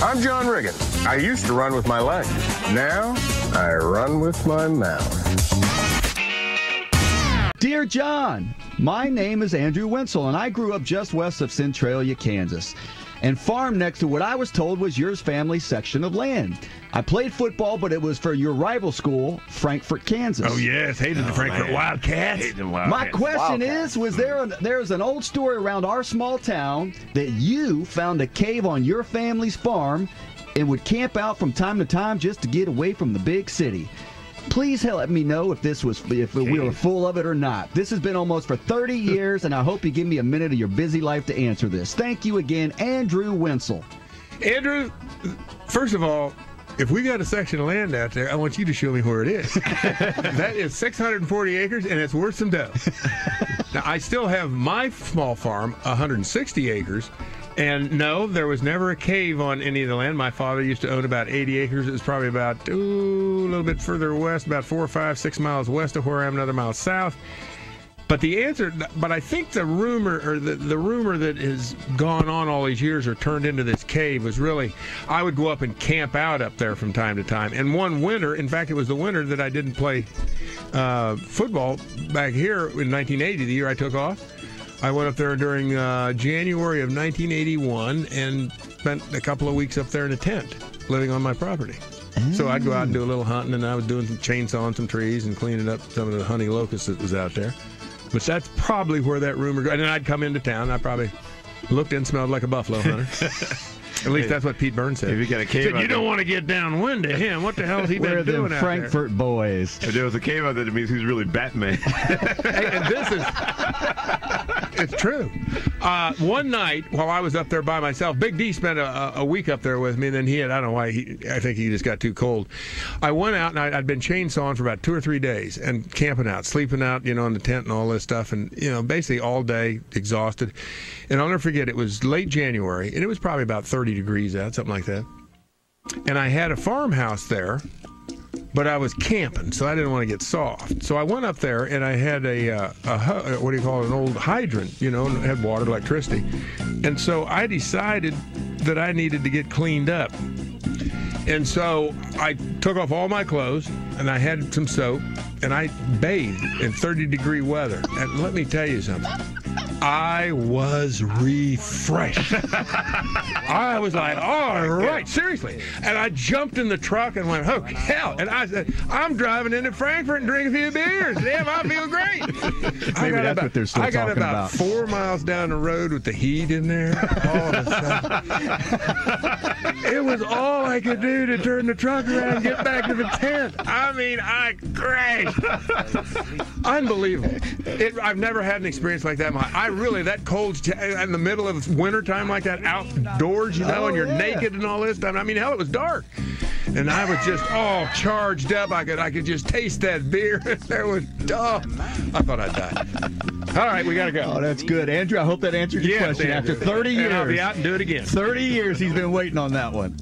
I'm John Riggin. I used to run with my legs. Now, I run with my mouth. Dear John, my name is Andrew Wenzel, and I grew up just west of Centralia, Kansas, and farmed next to what I was told was your family's section of land. I played football, but it was for your rival school, Frankfort, Kansas. Oh, yes. Hated the Frankfort Wildcats. Hated them Wildcats. My question is, was there's an old story around our small town that you found a cave on your family's farm and would camp out from time to time just to get away from the big city. Please let me know if we were full of it or not. This has been almost for 30 years, and I hope you give me a minute of your busy life to answer this. Thank you again, Andrew Wenzel. Andrew, first of all, if we got a section of land out there, I want you to show me where it is. That is 640 acres, and it's worth some dough. Now, I still have my small farm, 160 acres, and no, there was never a cave on any of the land. My father used to own about 80 acres. It was probably about, a little bit further west, about 4 or 5, 6 miles west of where I am, another mile south. But I think the rumor, or the rumor that has gone on all these years or turned into this cave was really, I would go up and camp out up there from time to time. And one winter, in fact, it was the winter that I didn't play football back here in 1980, the year I took off. I went up there during January of 1981 and spent a couple of weeks up there in a tent, living on my property. So I'd go out and do a little hunting, and I was doing some chainsawing some trees and cleaning up some of the honey locust that was out there. But that's probably where that rumor goes. And then I'd come into town. I probably looked and smelled like a buffalo hunter. At least that's what Pete Burns said. If you got a cave, he said, you don't want to get downwind to him. What the hell has he been doing out there? Frankfort boys. If there was a cave out there, that means he's really Batman. Hey, and this is... It's true. One night, while I was up there by myself, Big D spent a week up there with me, and then I don't know why, I think he just got too cold. I went out, and I'd been chainsawing for about 2 or 3 days, and camping out, sleeping out, in the tent and all this stuff, and, basically all day, exhausted. And I'll never forget, it was late January, and it was probably about 30 degrees out, something like that. And I had a farmhouse there, but I was camping, so I didn't want to get soft. So I went up there, and I had an old hydrant, and had water, electricity. And so I decided that I needed to get cleaned up. And so I took off all my clothes, and I had some soap, and I bathed in 30-degree weather. And let me tell you something. I was refreshed. I was like, all right, seriously. And I jumped in the truck and went, oh, hell. And I said, I'm driving into Frankfort and drinking a few beers. Damn, I feel great. Maybe that's what they're still talking about. I got about 4 miles down the road with the heat in there. All of a sudden. It was all I could do to turn the truck around and get back to the tent. I mean, I crashed. Unbelievable. I've never had an experience like that. That cold in the middle of winter time like that, outdoors, and you're naked and all this stuff. I mean, hell, it was dark. And I was just all charged up. I could just taste that beer. There was, I thought I'd die. All right, we got to go. Oh, that's good. Andrew, I hope that answered your question. After 30 years. And I'll be out and do it again. 30 years he's been waiting on that one.